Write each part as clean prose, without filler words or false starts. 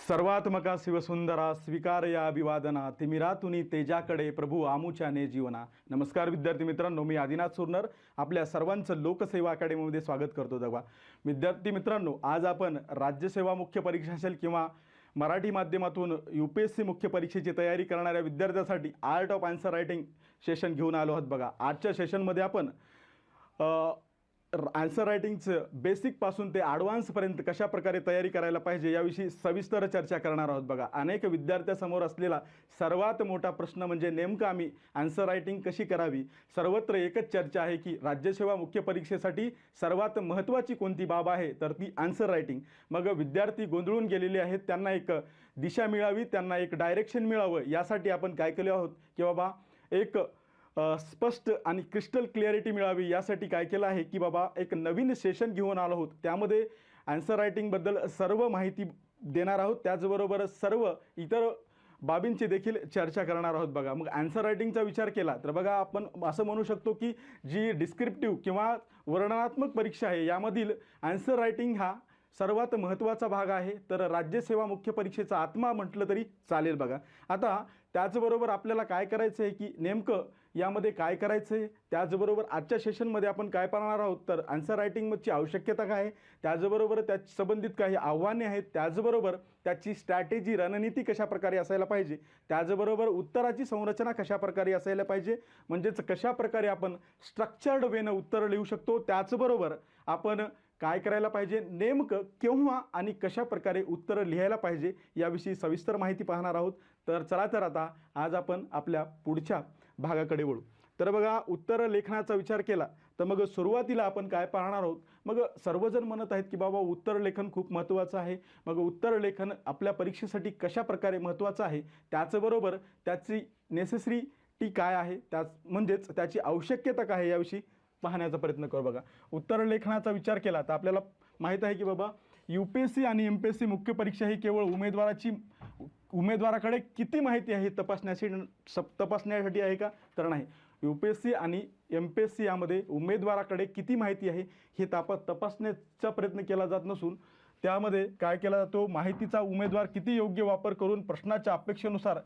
सर्वात्मका शिवसुंदरा स्वीकार या अभिवादना तिमिरातुनी तेजाकडे प्रभू आमुच्याने जीवना. नमस्कार विद्यार्थी मित्रांनो, मी आदिनाथ सुरनर आपल्या सर्वांचं लोकसेवा अकॅडमीमध्ये स्वागत करतो. दवा विद्यार्थी मित्रांनो, आज आपण राज्यसेवा मुख्य परीक्षा असेल किंवा मराठी माध्यमातून UPSC मुख्य परीक्षेची तयारी करणाऱ्या विद्यार्थ्यांसाठी art of answer writing session घेऊन आलो आहोत. बघा, आजच्या सेशनमध्ये आपण आन्सर रायटिंगचं बेसिकपासून ते ॲडव्हान्सपर्यंत कशा प्रकारे तयारी करायला पाहिजे याविषयी सविस्तर चर्चा करणार आहोत. बघा, अनेक विद्यार्थ्यांसमोर असलेला सर्वात मोठा प्रश्न म्हणजे नेमकं आम्ही आन्सर रायटिंग कशी करावी. सर्वत्र एकच चर्चा आहे की राज्यसेवा मुख्य परीक्षेसाठी सर्वात महत्त्वाची कोणती बाब आहे, तर ती आन्सर रायटिंग. मग विद्यार्थी गोंधळून गेलेले आहेत, त्यांना एक दिशा मिळावी, त्यांना एक डायरेक्शन मिळावं, यासाठी आपण काय केले आहोत की बाबा एक स्पष्ट आणि क्रिस्टल क्लिअरिटी मिळावी, यासाठी काय केलं आहे की बाबा एक नवीन सेशन घेऊन आलो आहोत. त्यामध्ये आन्सर रायटिंगबद्दल सर्व माहिती देणार आहोत, त्याचबरोबर सर्व इतर बाबींची देखील चर्चा करणार आहोत. बघा, मग आन्सर रायटिंगचा विचार केला तर बघा, आपण असं म्हणू शकतो की जी डिस्क्रिप्टिव्ह किंवा वर्णनात्मक परीक्षा आहे यामधील आन्सर रायटिंग हा सर्वात महत्त्वाचा भाग आहे. तर राज्यसेवा मुख्य परीक्षेचा आत्मा म्हटलं तरी चालेल. बघा, आता त्याचबरोबर आपल्याला काय करायचं आहे की नेमकं यामध्ये काय करायचं आहे, त्याचबरोबर आजच्या सेशनमध्ये आपण काय पाहणार आहोत तर आन्सर रायटिंगची आवश्यकता काय आहे, त्याचबरोबर त्याच्या संबंधित काही आव्हाने आहेत, त्याचबरोबर त्याची स्ट्रॅटेजी रणनीती कशा प्रकारे असायला पाहिजे, त्याचबरोबर उत्तराची संरचना कशा प्रकारे असायला पाहिजे, म्हणजेच कशा प्रकारे आपण स्ट्रक्चर्ड वेनं उत्तर लिहू शकतो, त्याचबरोबर आपण काय करायला पाहिजे, नेमकं केव्हा आणि कशा प्रकारे उत्तरं लिहायला पाहिजे याविषयी सविस्तर माहिती पाहणार आहोत. तर चला तर आता आज आपण आपल्या पुढच्या भागाकडे वळू. तर बघा, उत्तर लेखनाचा विचार केला तर मग सुरुवातीला आपण काय पाहणार आहोत. मग सर्वजण म्हणत आहेत की बाबा उत्तर लेखन खूप महत्त्वाचं आहे. मग उत्तर लेखन आपल्या परीक्षेसाठी कशा प्रकारे महत्त्वाचं आहे, त्याचबरोबर त्याची नेसेसरिटी काय आहे, त्याच म्हणजेच त्याची आवश्यकता काय आहे याविषयी पाहण्याचा प्रयत्न करू. बघा, उत्तर लेखनाचा विचार केला तर आपल्याला माहीत आहे की बाबा UPSC आणि MPSC मुख्य परीक्षा ही केवळ उमेदवाराकडे किती माहिती आहे तपासण्यासाठी आहे का, तर नाही. UPSC आणि MPSC यामध्ये उमेदवाराकडे किती माहिती आहे हे तपासण्याचा प्रयत्न केला जात नसून त्यामध्ये काय केला जातो, माहितीचा उमेदवार किती योग्य वापर करून प्रश्नाच्या अपेक्षेनुसार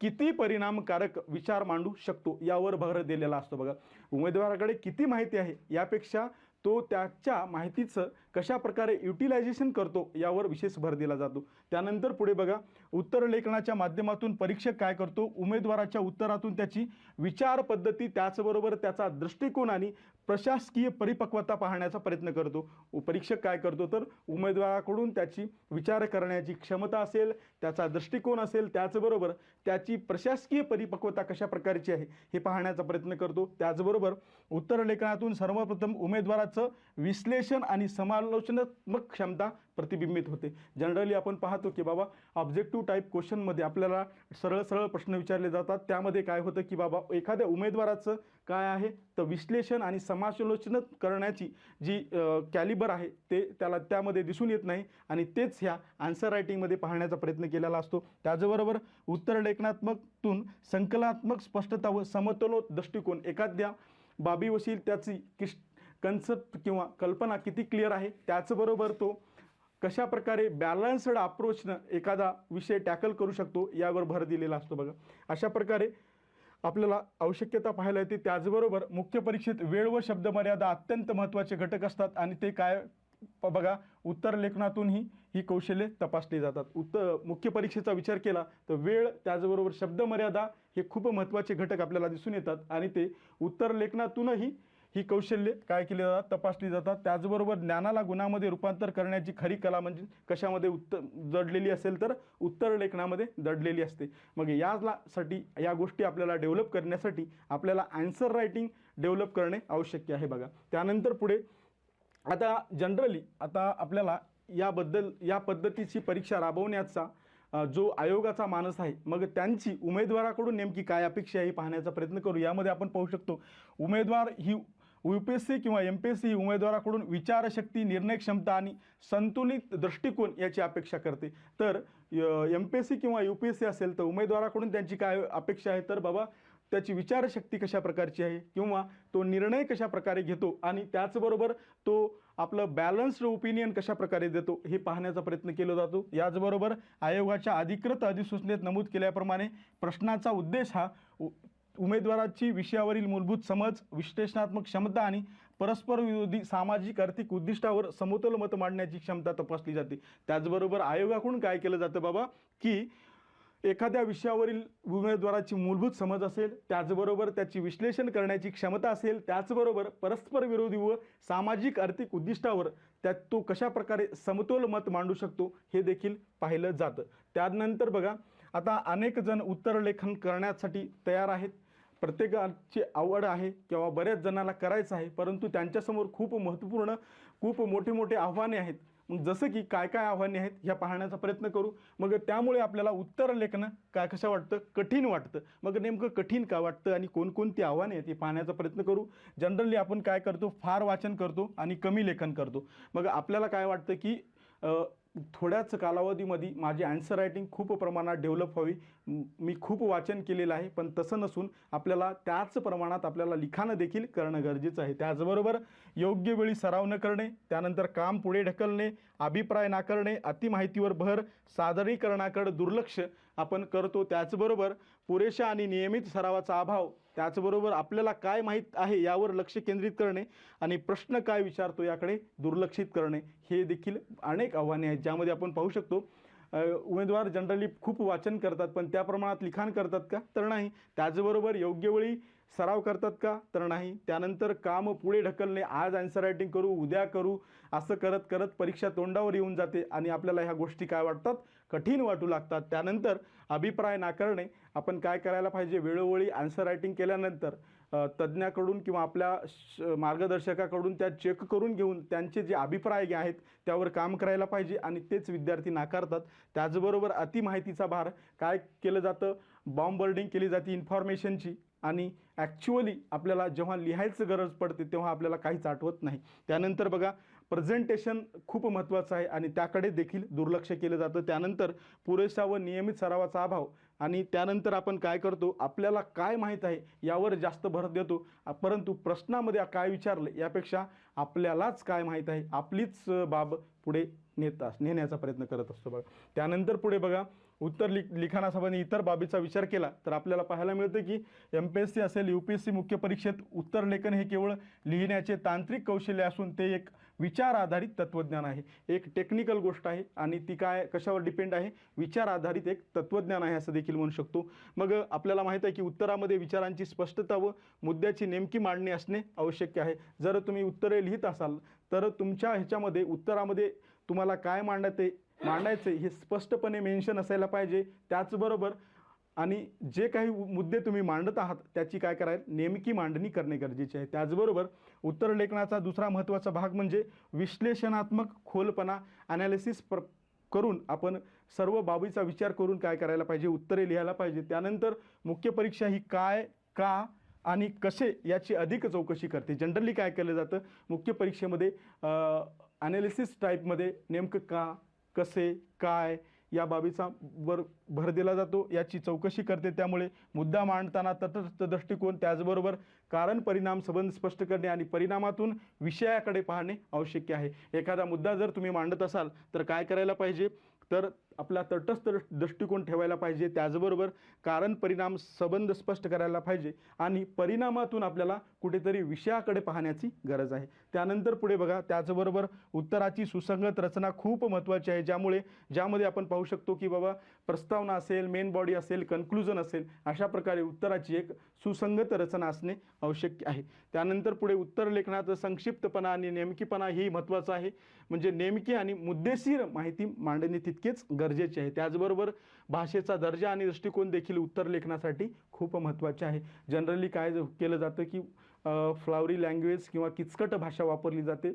किती परिणामकारक विचार मांडू शकतो यावर भर दिलेला असतो. बघा, उमेदवाराकडे किती माहिती आहे यापेक्षा तो त्याच्या माहितीचं कशा प्रकारे युटिलायझेशन करतो यावर विशेष भर दिला जातो. त्यानंतर पुढे बघा, उत्तर लेखनाच्या माध्यमातून परीक्षक काय करतो, उमेदवाराच्या उत्तरातून त्याची विचार पद्धती, त्याचबरोबर त्याचा दृष्टिकोन आणि प्रशासकीय परिपक्वता पाहण्याचा प्रयत्न करतो. परीक्षक काय करतो तर उमेदवाराकडून त्याची विचार करण्याची क्षमता असेल, त्याचा दृष्टिकोन असेल, त्याचबरोबर त्याची प्रशासकीय परिपक्वता कशा प्रकारची आहे हे पाहण्याचा प्रयत्न करतो. त्याचबरोबर उत्तर लेखनातून सर्वप्रथम उमेदवाराचं विश्लेषण आणि समालोचनात्मक क्षमता प्रतिबिंबित होते. जनरली आपण पाहतो की बाबा ऑब्जेक्टिव्ह टाईप क्वेश्चनमध्ये आपल्याला सरळ सरळ प्रश्न विचारले जातात. त्यामध्ये काय होतं की बाबा एखाद्या उमेदवाराचं काय आहे तर विश्लेषण आणि समालोचना करण्याची जी कॅलिबर आहे ते त्याला त्यामध्ये दिसून येत नाही, आणि तेच ह्या आन्सर रायटिंगमध्ये पाहण्याचा प्रयत्न केलेला असतो. त्याचबरोबर उत्तर लेखनात्मकतून संकलनात्मक स्पष्टता व समतोल दृष्टिकोन, एखाद्या बाबीविषयी त्याची कन्सेप्ट किंवा कल्पना किती क्लिअर आहे, त्याचबरोबर तो कशा प्रकारे बॅलन्स्ड अप्रोचनं एखादा विषय टॅकल करू शकतो यावर भर दिलेला असतो. बघा, अशा प्रकारे आपल्याला आवश्यकता पाहायला येते. त्याचबरोबर मुख्य परीक्षेत वेळ व शब्दमर्यादा अत्यंत महत्त्वाचे घटक असतात आणि ते काय बघा उत्तर लेखनातूनही ही कौशल्ये तपासली जातात. मुख्य परीक्षेचा विचार केला तर वेळ त्याचबरोबर शब्दमर्यादा हे खूप महत्त्वाचे घटक आपल्याला दिसून येतात आणि ते उत्तर लेखनातूनही ही कौशल्ये काय केली जातात, तपासली जातात. त्याचबरोबर ज्ञानाला गुणामध्ये रूपांतर करण्याची खरी कला म्हणजे कशामध्ये जडलेली असेल तर उत्तर लेखनामध्ये जडलेली असते. मग यासाठी या गोष्टी आपल्याला डेव्हलप करण्यासाठी आपल्याला आन्सर रायटिंग डेव्हलप करणे आवश्यक आहे. बघा, त्यानंतर पुढे आता जनरली आता आपल्याला या पद्धतीची परीक्षा राबवण्याचा जो आयोगाचा मानस आहे, मग त्यांची उमेदवाराकडून नेमकी काय अपेक्षा आहे पाहण्याचा प्रयत्न करू. यामध्ये आपण पाहू शकतो उमेदवार ही UPSC किंवा MPSC ही उमेदवाराकडून विचारशक्ती, निर्णय क्षमता आणि संतुलित दृष्टिकोन याची अपेक्षा करते. तर MPSC किंवा UPSC असेल तर उमेदवाराकडून त्यांची काय अपेक्षा आहे तर बाबा त्याची विचारशक्ती कशा प्रकारची आहे किंवा तो निर्णय कशा प्रकारे घेतो आणि त्याचबरोबर तो आपलं बॅलन्स्ड ओपिनियन कशा प्रकारे देतो हे पाहण्याचा प्रयत्न केला जातो। याचबरोबर आयोगाच्या अधिकृत अधिसूचनेत नमूद केल्याप्रमाणे प्रश्नाचा उद्देश हा उमेदवाराची विषयावरील मूलभूत समज, विश्लेषणात्मक क्षमता आणि परस्पर विरोधी सामाजिक आर्थिक उद्दिष्टावर समतोल मत मांडण्याची क्षमता तपासली जाते। त्याचबरोबर आयोगाकडून काय केलं जातं बाबा की एखाद्या विषयावरील उमेदवाराची मूलभूत समज असेल, त्याचबरोबर त्याची विश्लेषण करण्याची क्षमता असेल, त्याचबरोबर परस्पर विरोधी व सामाजिक आर्थिक उद्दिष्टावर तो कशा प्रकारे समतोल मत मांडू शकतो हे देखील पाहिलं जातं। त्यानंतर बघा आता अनेक जण उत्तरलेखन करण्यासाठी तयार आहेत, प्रत्येकाची आवड आहे किंवा बऱ्याच जणांना करायचं आहे, परंतु त्यांच्यासमोर खूप महत्त्वपूर्ण खूप मोठे आव्हाने आहेत। मग जसं की काय काय आव्हाने आहेत ह्या पाहण्याचा प्रयत्न करू। मग त्यामुळे आपल्याला उत्तर लेखन कसं वाटतं, कठीण वाटतं। मग नेमकं कठीण का वाटतं आणि कोणकोणती आव्हाने आहेत हे पाहण्याचा प्रयत्न करू। जनरली आपण काय करतो, फार वाचन करतो आणि कमी लेखन करतो। मग आपल्याला काय वाटतं की थोड्याच कालावधीमध्ये माझी आन्सर रायटिंग खूप प्रमाणात डेव्हलप व्हावी, मी खूप वाचन केलेलं आहे, पण तसं नसून आपल्याला त्याच प्रमाणात आपल्याला लिखाण देखील करणं गरजेचं आहे। त्याचबरोबर योग्य वेळी सराव न करणे, त्यानंतर काम पुढे ढकलणे, अभिप्राय नाकारणे, अतिमाहितीवर भर, सादरीकरणाकडे दुर्लक्ष आपण करतो। त्याचबरोबर पुरेशा आणि नियमित सरावाचा अभाव, त्याचबरोबर आपल्याला काय माहीत आहे यावर लक्ष केंद्रित करणे आणि प्रश्न काय विचारतो याकडे दुर्लक्षित करणे, हे देखील अनेक आव्हाने आहेत ज्यामध्ये आपण पाहू शकतो। उमेदवार जनरली खूप वाचन करतात, पण त्या प्रमाणात लिखाण करतात का, तर नाही। त्याचबरोबर योग्य वेळी सराव करतात का, तर नाही। त्यानंतर काम पुढे ढकलणे, आज आन्सर रायटिंग करू, उद्या करू, असं करत करत परीक्षा तोंडावर येऊन जाते आणि आपल्याला ह्या गोष्टी काय वाटतात, कठीण वाटू लागतात। त्यानंतर अभिप्राय नाकारणे, आपण काय करायला पाहिजे, वेळोवेळी आन्सर रायटिंग केल्यानंतर तज्ज्ञाकडून किंवा आपल्या मार्गदर्शकाकडून त्या चेक करून घेऊन त्यांचे जे अभिप्राय आहेत त्यावर काम करायला पाहिजे आणि तेच विद्यार्थी नाकारतात। त्याचबरोबर अतिमाहितीचा भार, काय केलं जातं, बॉम्बर्डिंग केली जाते इन्फॉर्मेशनची आणि ॲक्च्युअली आपल्याला जेव्हा लिहायचं गरज पडते तेव्हा आपल्याला काहीच आठवत नाही। त्यानंतर बघा प्रेझेंटेशन खूप महत्त्वाचं आहे आणि त्याकडे देखील दुर्लक्ष केलं जातं। त्यानंतर पुरेसा व नियमित सरावाचा अभाव आणि त्यानंतर आपण काय करतो, आपल्याला काय माहीत आहे यावर जास्त भर देतो, परंतु प्रश्नामध्ये काय विचारलं यापेक्षा आपल्यालाच काय माहीत आहे आपलीच बाब पुढे नेण्याचा प्रयत्न करत असतो बघा। त्यानंतर पुढे बघा उत्तर लिखाणासंबंधी इतर बाबीचा विचार केला तर आपल्याला पाहायला मिळतं की MPSC असेल, UPSC मुख्य परीक्षेत उत्तर लेखन हे केवळ लिहिण्याचे तांत्रिक कौशल्य असून ते एक विचार आधारित तत्वज्ञान आहे, एक टेक्निकल गोष्ट आहे आणि ती काय कशावर डिपेंड आहे, विचार आधारित एक तत्वज्ञान आहे असं देखील म्हणू शकतो। मग आपल्याला माहीत आहे की उत्तरामध्ये विचारांची स्पष्टता व मुद्द्याची नेमकी मांडणी असणे आवश्यक आहे। जर तुम्ही उत्तरे लिहित असाल तर तुमच्या ह्याच्यामध्ये उत्तरामध्ये तुम्हाला काय मांडायचे हे स्पष्टपणे मेन्शन असायला पाहिजे। त्याचबरोबर आणि जे काही मुद्दे तुम्ही मांडत आहात त्याची काय करायला नेमकी मांडणी करणे गरजेचे आहे। त्याचबरोबर उत्तर लेखनाचा दुसरा महत्त्वाचा भाग म्हणजे विश्लेषणात्मक खोलपणा, ॲनालिसिस करून आपण सर्व बाबीचा विचार करून काय करायला पाहिजे, उत्तरे लिहायला पाहिजे। त्यानंतर मुख्य परीक्षा ही काय, का आणि कसे याची अधिक चौकशी करते। जनरली काय केलं जातं मुख्य परीक्षेमध्ये ॲनालिसिस टाईपमध्ये नेमकं का, कसे, काय या बाबीचा भर दिला जातो, याची चौकशी करते। त्यामुळे मुद्दा मांडताना तटस्थ दृष्टिकोन, त्याचबरोबर कारण परिणाम संबंध स्पष्ट करणे आणि परिणामातून विषयाकडे पाहणे आवश्यक आहे। एखादा मुद्दा जर तुम्ही मांडत असाल तर काय करायला पाहिजे, तर आपला तटस्थ दृष्टिकोन ठेवायला पाहिजे। त्याचबरोबर कारण परिणाम संबंध स्पष्ट करायला पाहिजे आणि परिणामातून आपल्याला कुठेतरी विषयाकडे पाहण्याची गरज आहे। त्यानंतर पुढे बघा त्याचबरोबर उत्तराची सुसंगत रचना खूप महत्त्वाची आहे, ज्यामध्ये आपण पाहू शकतो की बाबा प्रस्तावना असेल, मेन बॉडी असेल, कन्क्लुजन असेल, अशा प्रकारे उत्तराची एक सुसंगत रचना असणे आवश्यक आहे। त्यानंतर पुढे उत्तर लेखनात संक्षिप्तपणा आणि नेमकीपणा ही महत्त्वाचं आहे, म्हणजे नेमकी आणि मुद्देशीर माहिती मांडणे तितकेच गरजेचे आहे। त्याचबरोबर भाषेचा दर्जा आणि दृष्टिकोन देखील उत्तर लेखनासाठी खूप महत्त्वाचे आहे। जनरली काय केलं जातं की फ्लॉवरी लँग्वेज किंवा किचकट भाषा वापरली जाते।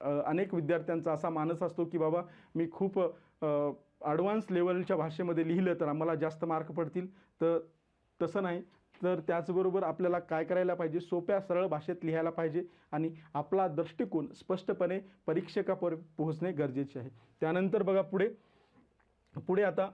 अनेक विद्यार्थ्यांचा असा मानस असतो की बाबा मी खूप ॲडव्हान्स लेवलच्या भाषेमध्ये लिहिलं तर आम्हाला जास्त मार्क पडतील, तर तसं नाही। तर त्याचबरोबर आपल्याला काय करायला पाहिजे, सोप्या सरळ भाषेत लिहायला पाहिजे आणि आपला दृष्टिकोन स्पष्टपणे परीक्षकापर्यंत पोहोचणे गरजेचे आहे। त्यानंतर बघा पुढे आता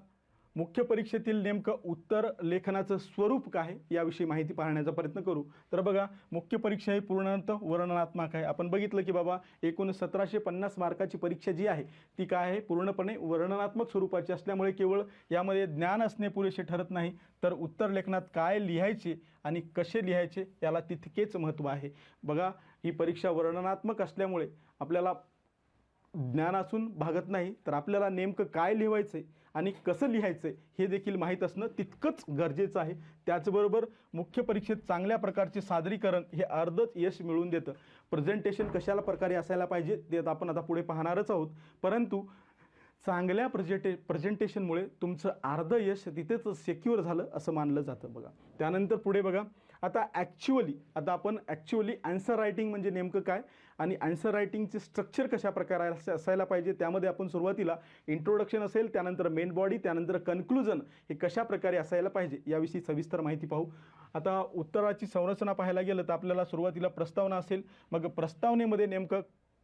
मुख्य परीक्षेतील नेमकं उत्तर लेखनाचं स्वरूप काय याविषयी माहिती पाहण्याचा प्रयत्न करू. तर बघा, मुख्य परीक्षा ही पूर्णतः वर्णनात्मक आहे. आपण बघितलं की बाबा एकूण 1750 मार्काची परीक्षा जी आहे ती काय आहे, पूर्णपणे वर्णनात्मक स्वरूपाची असल्यामुळे केवळ यामध्ये ज्ञान असणे पुरेसे ठरत नाही, तर उत्तर लेखनात काय लिहायचे आणि कसे लिहायचे याला तितकेच महत्त्व आहे. बघा, ही परीक्षा वर्णनात्मक असल्यामुळे आपल्याला ज्ञान असून भागत नाही, तर आपल्याला नेमकं काय लिहायचं आहे आणि कसं लिहायचं आहे हे देखील माहीत असणं तितकंच गरजेचं आहे. त्याचबरोबर मुख्य परीक्षेत चांगल्या प्रकारचे सादरीकरण हे अर्धच यश मिळवून देतं. प्रेझेंटेशन कशाला प्रकारे असायला पाहिजे ते आपण आता पुढे पाहणारच आहोत, परंतु चांगल्या प्रेझेंटेशनमुळे तुमचं अर्ध यश तिथेच सिक्युअर झालं असं मानलं जातं. बघा, त्यानंतर पुढे बघा, आता आपण ॲक्च्युअली आन्सर रायटिंग म्हणजे नेमकं काय आणि आन्सर रायटिंगचे स्ट्रक्चर कशा प्रकारे असायला पाहिजे, त्यामध्ये आपण सुरुवातीला इंट्रोडक्शन असेल, त्यानंतर मेन बॉडी, त्यानंतर कन्क्लुजन हे कशा प्रकारे असायला पाहिजे याविषयी सविस्तर माहिती पाहू. आता उत्तराची संरचना पाहायला गेलं तर आपल्याला सुरुवातीला प्रस्तावना असेल, मग प्रस्तावनेमध्ये नेमकं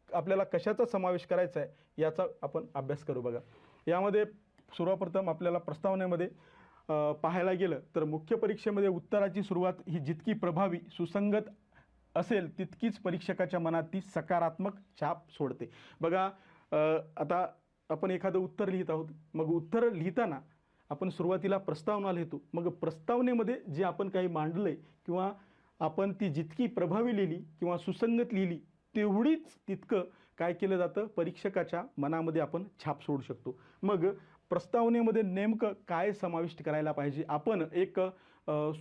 आपल्याला कशाचा समावेश करायचा आहे याचा आपण अभ्यास करू. बघा, यामध्ये सर्वप्रथम आपल्याला प्रस्तावनेमध्ये पाहायला गेलं तर मुख्य परीक्षेमध्ये उत्तराची सुरुवात ही जितकी प्रभावी सुसंगत असेल तितकीच परीक्षकाच्या मनात ती सकारात्मक छाप सोडते. बघा, आता आपण एखादं उत्तर लिहित आहोत, मग उत्तर लिहिताना आपण सुरुवातीला प्रस्तावना लिहितो, मग प्रस्तावनेमध्ये जे आपण काही मांडलंय किंवा आपण ती जितकी प्रभावी लिहिली किंवा सुसंगत लिहिली तेवढीच तितकं काय केलं जातं, परीक्षकाच्या मनामध्ये आपण छाप सोडू शकतो. मग प्रस्तावनेमध्ये नेमकं काय समाविष्ट करायला पाहिजे, आपण एक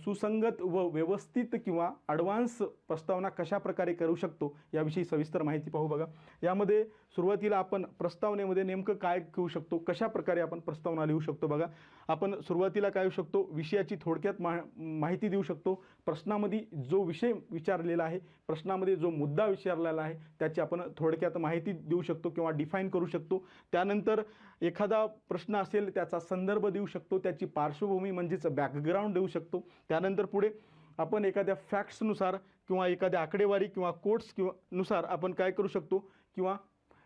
सुसंगत व व्यवस्थित किंवा ॲडव्हान्स प्रस्तावना कशा प्रकारे करू शकतो याविषयी सविस्तर माहिती पाहू. बघा, यामध्ये सुरुवातीला आपण प्रस्तावनेमध्ये नेमकं काय करू शकतो, कशा प्रकारे आपण प्रस्तावना लिहू शकतो. बघा, आपण सुरुवातीला काय लिहू शकतो, विषयाची थोडक्यात माहिती देऊ शकतो. प्रश्नामध्ये जो विषय विचारलेला आहे, प्रश्नामध्ये जो मुद्दा विचारलेला आहे त्याची आपण थोडक्यात माहिती देऊ शकतो किंवा डिफाईन करू शकतो. त्यानंतर एखादा प्रश्न असेल त्याचा संदर्भ देऊ शकतो, त्याची पार्श्वभूमी म्हणजेच बॅकग्राऊंड देऊ शकतो. त्यानंतर पुढे आपण एखाद्या फॅक्ट्सनुसार किंवा एखाद्या आकडेवारी किंवा कोट्स किंवा नुसार आपण काय करू शकतो किंवा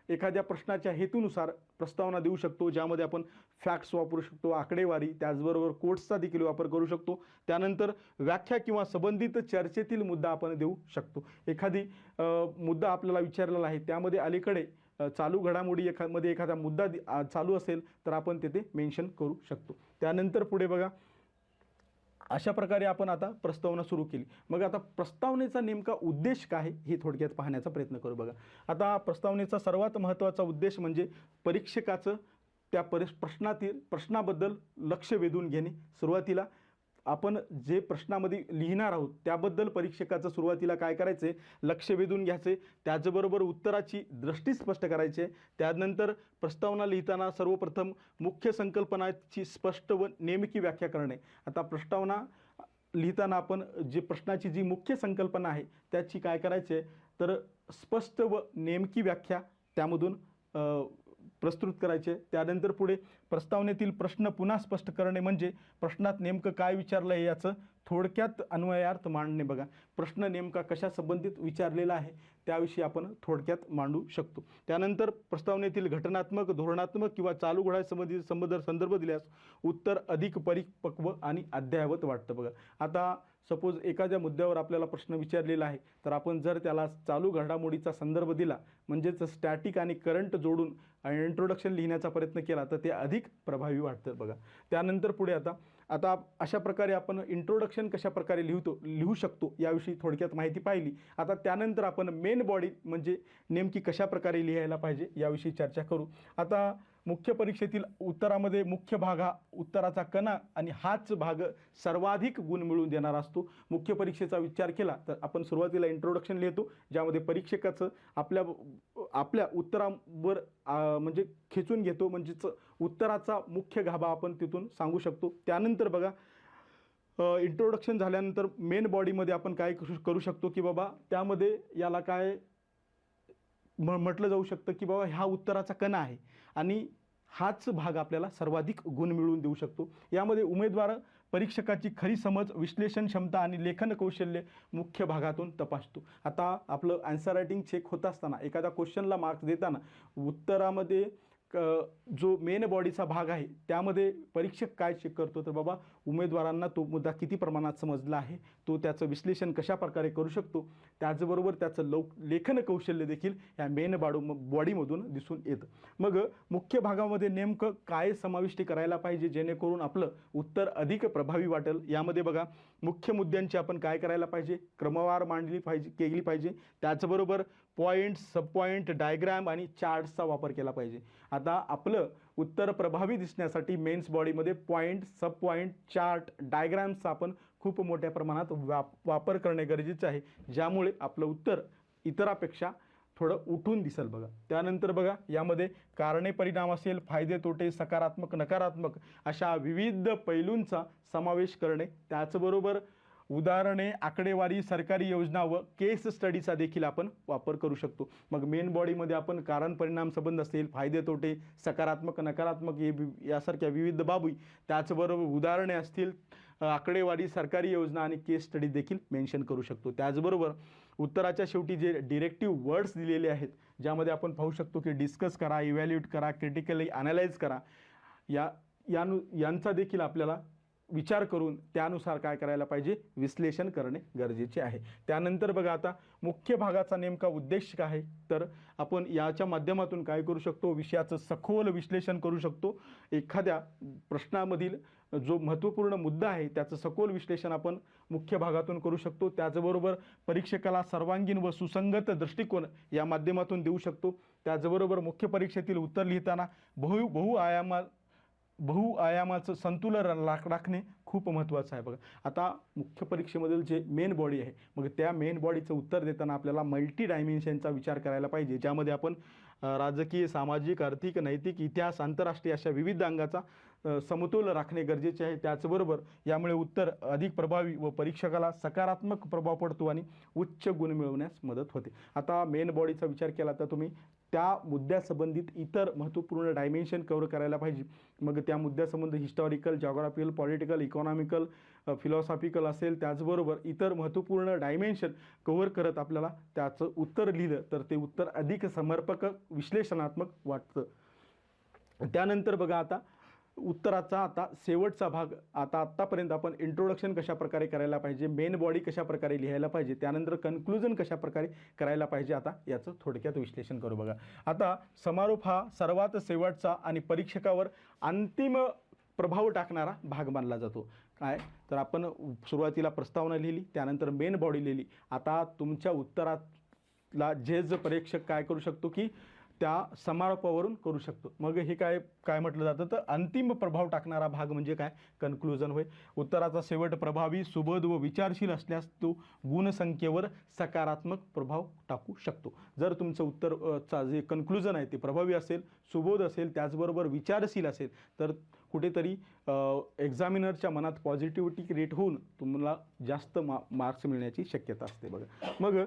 एखाद्या प्रश्नाच्या हेतूनुसार प्रस्तावना देऊ शकतो, ज्यामध्ये आपण फॅक्ट्स वापरू शकतो, आकडेवारी, त्याचबरोबर कोट्सचा देखील वापर करू शकतो. त्यानंतर व्याख्या किंवा संबंधित चर्चेतील मुद्दा आपण देऊ शकतो. एखादी मुद्दा आपल्याला विचारलेला आहे त्यामध्ये अलीकडे चालू घडामोडी मध्ये एखादा मुद्दा चालू असेल तर आपण तेथे मेन्शन करू शकतो. त्यानंतर पुढे बघा, अशा प्रकारे आपण आता प्रस्तावना सुरू केली. मग आता प्रस्तावनेचा नेमका उद्देश काय हे थोडक्यात पाहण्याचा प्रयत्न करू. बघा, आता प्रस्तावनेचा सर्वात महत्त्वाचा उद्देश म्हणजे परीक्षकाचं त्या प्रश्नाबद्दल लक्ष वेधून घेणे. सुरुवातीला आपण जे प्रश्नामध्ये लिहिणार आहोत त्याबद्दल परीक्षकाचं सुरुवातीला काय करायचं आहे, लक्ष वेधून घ्यायचं आहे. त्याचबरोबर उत्तराची दृष्टी स्पष्ट करायची आहे. त्यानंतर प्रस्तावना लिहिताना सर्वप्रथम मुख्य संकल्पनाची स्पष्ट व नेमकी व्याख्या करणे. आता प्रस्तावना लिहिताना आपण जे प्रश्नाची जी मुख्य संकल्पना आहे त्याची काय करायची आहे, तर स्पष्ट व नेमकी व्याख्या त्यामधून प्रस्तुत करायचे. त्यानंतर पुढे प्रस्तावनेतील प्रश्न पुन्हा स्पष्ट करणे म्हणजे प्रश्नात नेमकं काय विचारलं आहे याचं थोडक्यात अन्वयार्थ मांडणे. बघा, प्रश्न नेमका कशा संबंधित विचारलेला आहे त्याविषयी आपण थोडक्यात मांडू शकतो. त्यानंतर प्रस्तावनेतील घटनात्मक, धोरणात्मक किंवा चालू घडामोडी संदर्भ दिल्यास उत्तर अधिक परिपक्व आणि अद्ययावत वाटतं. बघा, आता सपोज एखाद्या मुद्द्यावर आपल्याला प्रश्न विचारलेला आहे तर आपण जर त्याला चालू घडामोडीचा संदर्भ दिला म्हणजेच स्टॅटिक आणि करंट जोडून इंट्रोडक्शन लिहिण्याचा प्रयत्न केला तर ते अधिक प्रभावी वाटतं. बघा, त्यानंतर पुढे आता अशा प्रकारे आपण इंट्रोडक्शन कशा प्रकारे लिहू शकतो याविषयी थोडक्यात माहिती पाहिली. आता त्यानंतर आपण मेन बॉडी म्हणजे नेमकी कशा प्रकारे लिहायला पाहिजे याविषयी चर्चा करू. आता मुख्य परीक्षेतील उत्तरामध्ये मुख्य भाग हा उत्तराचा कणा आणि हाच भाग सर्वाधिक गुण मिळवून देणारा असतो. मुख्य परीक्षेचा विचार केला तर आपण सुरुवातीला इंट्रोडक्शन लिहितो, ज्यामध्ये परीक्षकाचं आपल्या उत्तरावर म्हणजे खेचून घेतो, म्हणजेच उत्तराचा मुख्य गाभा आपण तिथून सांगू शकतो. त्यानंतर बघा, इंट्रोडक्शन झाल्यानंतर मेन बॉडीमध्ये आपण काय करू शकतो की बाबा त्यामध्ये याला काय म्हटलं जाऊ शकतं की बाबा हा उत्तराचा कणा आहे आणि हाच भाग आपल्याला सर्वाधिक गुण मिळवून देऊ शकतो. यामध्ये उमेदवार परीक्षकाची खरी समज, विश्लेषण क्षमता आणि लेखन कौशल्य मुख्य भागातून तपासतो. आता आपलं आन्सर रायटिंग चेक होत असताना एखाद्या क्वेश्चनला मार्क्स देताना उत्तरामध्ये जो मेन बॉडीचा भाग आहे त्यामध्ये परीक्षक काय चेक करतो तर बाबा उमेदवारांना तो मुद्दा किती प्रमाणात समजला आहे, तो त्याचं विश्लेषण कशा प्रकारे करू शकतो, त्याचबरोबर त्याचं लेखन कौशल्य देखील या मेन बॉडीमधून दिसून येतं. मग मुख्य भागामध्ये नेमकं काय समाविष्ट करायला पाहिजे जेणेकरून आपलं उत्तर अधिक प्रभावी वाटेल. यामध्ये बघा मुख्य मुद्द्यांची आपण काय करायला पाहिजे, क्रमवार मांडली केली पाहिजे. त्याचबरोबर पॉईंट, सब पॉईंट, डायग्राम आणि चार्ट्सचा वापर केला पाहिजे. आता आपलं उत्तर प्रभावी दिसण्यासाठी मेन्स बॉडीमध्ये पॉईंट, सब पॉईंट, चार्ट, डायग्राम्सचा आपण खूप मोठ्या प्रमाणात वापर करणे गरजेचे आहे, ज्यामुळे आपलं उत्तर इतरापेक्षा थोडं उठून दिसेल. बघा त्यानंतर बघा यामध्ये कारणे परिणाम असेल, फायदे तोटे, सकारात्मक नकारात्मक अशा विविध पैलूंचा समावेश करणे. त्याचबरोबर उदाहरणे, आकडेवारी, सरकारी योजना व केस स्टडीचा देखील आपण वापर करू शकतो. मग मेन बॉडीमध्ये आपण कारण परिणाम संबंध असेल, फायदे तोटे, सकारात्मक नकारात्मक यासारख्या विविध बाबी, त्याचबरोबर उदाहरणे असतील, आकडेवारी, सरकारी योजना आणि केस स्टडी देखील मेन्शन करू शकतो. त्याचबरोबर उत्तराच्या शेवटी जे डिरेक्टिव्ह वर्ड्स दिलेले आहेत, ज्यामध्ये आपण पाहू शकतो की डिस्कस करा, इव्हॅल्युएट करा, क्रिटिकली ॲनालाइज करा, यांचा देखील आपल्याला विचार करून त्यानुसार काय करायला पाहिजे, विश्लेषण करणे गरजेचे आहे. त्यानंतर बघा आता मुख्य भागाचा नेमका उद्देश काय आहे, तर आपण याच्या माध्यमातून काय करू शकतो, विषयाचं सखोल विश्लेषण करू शकतो. एखाद्या प्रश्नामधील जो महत्त्वपूर्ण मुद्दा आहे त्याचं सखोल विश्लेषण आपण मुख्य भागातून करू शकतो. त्याचबरोबर परीक्षकाला सर्वांगीण व सुसंगत दृष्टिकोन या माध्यमातून देऊ शकतो. त्याचबरोबर मुख्य परीक्षेतील उत्तर लिहिताना बहुआयामाचं संतुलन राखणे खूप महत्त्वाचं आहे. बघा आता मुख्य परीक्षेमधील जे मेन बॉडी आहे, मग त्या मेन बॉडीचं उत्तर देताना आपल्याला मल्टी डायमेन्शनचा विचार करायला पाहिजे, ज्यामध्ये आपण राजकीय, सामाजिक, आर्थिक, नैतिक, इतिहास, आंतरराष्ट्रीय अशा विविध अंगाचा समतोल राखणे गरजेचे आहे. त्याचबरोबर यामुळे उत्तर अधिक प्रभावी व परीक्षकाला सकारात्मक प्रभाव पडतो आणि उच्च गुण मिळवण्यास मदत होते. आता मेन बॉडीचा विचार केला तर तुम्ही त्या मुद्द्यासंबंधित इतर महत्त्वपूर्ण डायमेन्शन कव्हर करायला पाहिजे. मग त्या मुद्द्यासंबंधी historical, geographical, political, economical, philosophical असेल, त्याचबरोबर इतर महत्त्वपूर्ण डायमेन्शन कव्हर करत आपल्याला त्याचं उत्तर लिहिलं तर ते उत्तर अधिक समर्पक, विश्लेषणात्मक वाटतं. त्यानंतर बघा आता उत्तराचा आता शेवटचा भाग, आत्तापर्यंत आपण इंट्रोडक्शन कशा प्रकारे करायला पाहिजे, मेन बॉडी कशा प्रकारे लिहायला पाहिजे, त्यानंतर कन्क्लुजन कशा प्रकारे करायला पाहिजे, आता याचं थोडक्यात विश्लेषण करू. बघा आता समारोप हा सर्वात शेवटचा आणि परीक्षकावर अंतिम प्रभाव टाकणारा भाग मानला जातो. काय तर आपण सुरुवातीला प्रस्तावना लिहिली, त्यानंतर मेन बॉडी लिहिली. आता तुमच्या उत्तराला जज परीक्षक काय करू शकतो की त्या समारोपावरून करू शकतो. मग हे काय म्हटलं जातं तर अंतिम प्रभाव टाकणारा भाग म्हणजे काय, कन्क्लुजन होय. उत्तराचा शेवट प्रभावी, सुबोध व विचारशील असल्यास तो गुणसंख्येवर सकारात्मक प्रभाव टाकू शकतो. जर तुमचं उत्तरचा जे कन्क्लुजन आहे ते प्रभावी असेल, सुबोध असेल, त्याचबरोबर विचारशील असेल तर कुठेतरी एक्झामिनरच्या मनात पॉझिटिव्हिटी क्रिएट होऊन तुम्हाला जास्त मार्क्स मिळण्याची शक्यता असते. बघा मग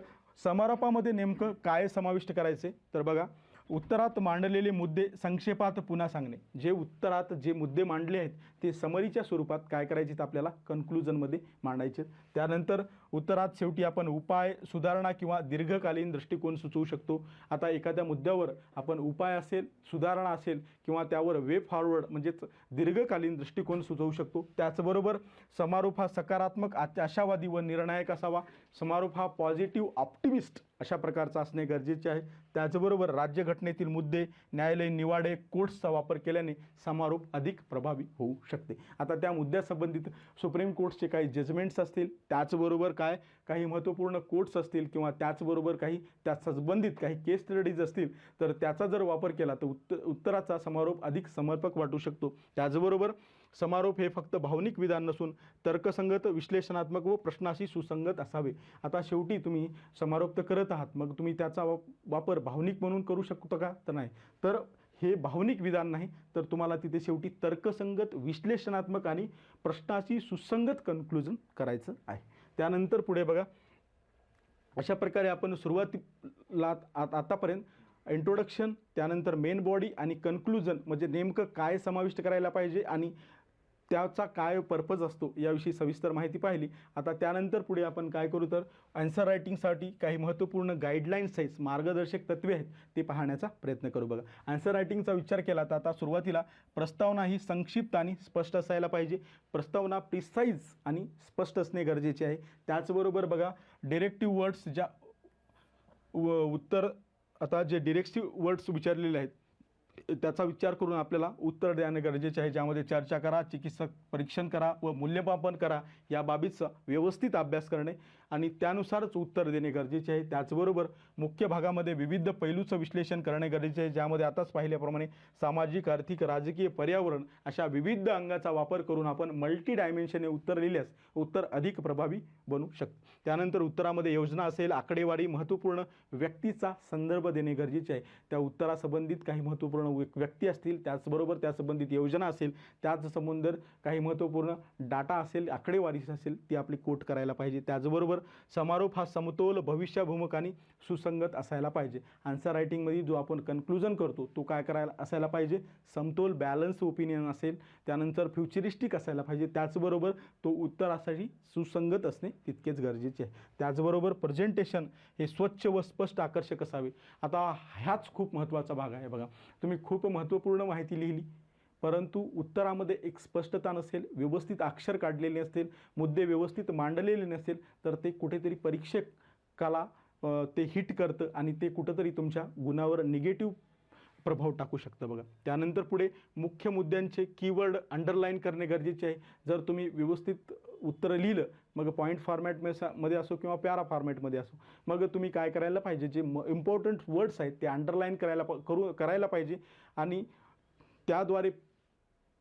समारोपामध्ये नेमकं काय समाविष्ट करायचे तर बघा उत्तरात मांडलेले मुद्दे संक्षेपात पुन्हा सांगणे. जे उत्तरात जे मुद्दे मांडले आहेत ते समरीच्या स्वरूपात काय करायचे तर आपल्याला कन्क्लुजनमध्ये मांडायचे. त्यानंतर उत्तरात शेवटी आपण उपाय, सुधारणा किंवा दीर्घकालीन दृष्टिकोन सुचवू शकतो. आता एखाद्या मुद्द्यावर आपण उपाय असेल, सुधारणा असेल किंवा त्यावर वे फॉरवर्ड म्हणजेच दीर्घकालीन दृष्टिकोन सुचवू शकतो. त्याचबरोबर समारोप हा सकारात्मक, आशावादी व निर्णायक असावा. समारोप हा पॉझिटिव्ह, ऑप्टिमिस्ट अशा प्रकारचा असणे गरजेचे आहे. त्याचबरोबर राज्यघटनेतील मुद्दे, न्यायालयीन निवाडे, कोर्ट्सचा वापर केल्याने समारोप अधिक प्रभावी होऊ शकते. आता त्या मुद्द्यासंबंधित सुप्रीम कोर्टचे काही जजमेंट्स असतील, त्याचबरोबर काही महत्त्वपूर्ण कोर्ट्स असतील किंवा त्याचबरोबर काही त्या संबंधित काही केस स्टडीज असतील तर त्याचा जर वापर केला तर उत्तराचा समारोप अधिक समर्पक वाटू शकतो. त्याचबरोबर समारोप हे फक्त भावनिक विधान नसून तर्कसंगत, विश्लेषणात्मक व प्रश्नाशी सुसंगत असावे. आता शेवटी तुम्ही समारोप तर करत आहात, मग तुम्ही त्याचा वापर भावनिक म्हणून करू शकतो का तर नाही. तर हे भावनिक विधान नाही तर तुम्हाला तिथे शेवटी तर्कसंगत, विश्लेषणात्मक आणि प्रश्नाशी सुसंगत कन्क्लुजन करायचं आहे. त्यानंतर पुढे बघा अशा प्रकारे आपण सुरुवातीला आतापर्यंत इंट्रोडक्शन, त्यानंतर मेन बॉडी आणि कन्क्लुजन म्हणजे नेमकं काय समाविष्ट करायला पाहिजे आणि त्याचा काय पर्पज असतो याविषयी सविस्तर माहिती पाहिली. आता त्यानंतर पुढे आपण काय करू तर आन्सर रायटिंगसाठी काही महत्त्वपूर्ण गाईडलाईन्स आहेत, मार्गदर्शक तत्त्वे आहेत ते पाहण्याचा प्रयत्न करू. बघा, आन्सर रायटिंगचा विचार केला तर आता सुरुवातीला प्रस्तावना ही संक्षिप्त आणि स्पष्ट असायला पाहिजे. प्रस्तावना प्रिसाईज आणि स्पष्ट असणे गरजेचे आहे. त्याचबरोबर बघा, डिरेक्टिव्ह वर्ड्स ज्या उत्तर आता जे डिरेक्टिव्ह वर्ड्स विचारलेले आहेत त्याचा विचार करून आपल्याला उत्तर देणे गरजेचे आहे, ज्यामध्ये चर्चा करा, चिकित्सक परीक्षण करा व मूल्यमापन करा या बाबीचा व्यवस्थित अभ्यास करणे आणि त्यानुसारच उत्तर देणे गरजेचे आहे. त्याचबरोबर मुख्य भागामध्ये विविध पैलूचं विश्लेषण करणे गरजेचे आहे, ज्यामध्ये आताच पाहिल्याप्रमाणे सामाजिक, आर्थिक, राजकीय, पर्यावरण अशा विविध अंगाचा वापर करून आपण मल्टी डायमेन्शनने उत्तर लिहिल्यास उत्तर अधिक प्रभावी बनू शकते. त्यानंतर उत्तरामध्ये योजना असेल, आकडेवारी, महत्त्वपूर्ण व्यक्तीचा संदर्भ देणे गरजेचे आहे. त्या उत्तरासंबंधित काही महत्त्वपूर्ण व्यक्ती असतील, त्याचबरोबर त्यासंबंधित योजना असेल, त्याच संबंधित काही महत्त्वपूर्ण डाटा असेल, आकडेवारी असेल ती आपली कोट करायला पाहिजे. त्याचबरोबर समारोप हा समतोल, भविष्याभिमुख आणि सुसंगत असायला पाहिजे. आन्सर रायटिंगमध्ये जो आपण कन्क्लुजन करतो तो काय करायला असायला पाहिजे, समतोल, बॅलन्स ओपिनियन असेल, त्यानंतर फ्युचरिस्टिक असायला पाहिजे. त्याचबरोबर तो उत्तरासाठी सुसंगत असणे तितकेच गरजेचे आहे. त्याचबरोबर प्रेझेंटेशन हे स्वच्छ व स्पष्ट, आकर्षक असावे. आता ह्याच खूप महत्त्वाचा भाग आहे. बघा, तुम्ही खूप महत्त्वपूर्ण माहिती लिहिली परंतु उत्तरामध्ये एक स्पष्टता नसेल, व्यवस्थित अक्षर काढलेले असतील, मुद्दे व्यवस्थित मांडलेले नसेल तर ते कुठेतरी परीक्षकाला ते हिट करतं आणि ते कुठंतरी तुमच्या गुणावर निगेटिव्ह प्रभाव टाकू शकतं. बघा, त्यानंतर पुढे मुख्य मुद्द्यांचे कीवर्ड अंडरलाईन करणे गरजेचे आहे. जर तुम्ही व्यवस्थित उत्तर लिहिलं, मग पॉईंट फॉर्मॅटमध्ये असो किंवा पॅरा फॉर्मॅटमध्ये असो, मग तुम्ही काय करायला पाहिजे, जे इम्पॉर्टंट वर्ड्स आहेत ते अंडरलाईन करायला पाहिजे आणि त्याद्वारे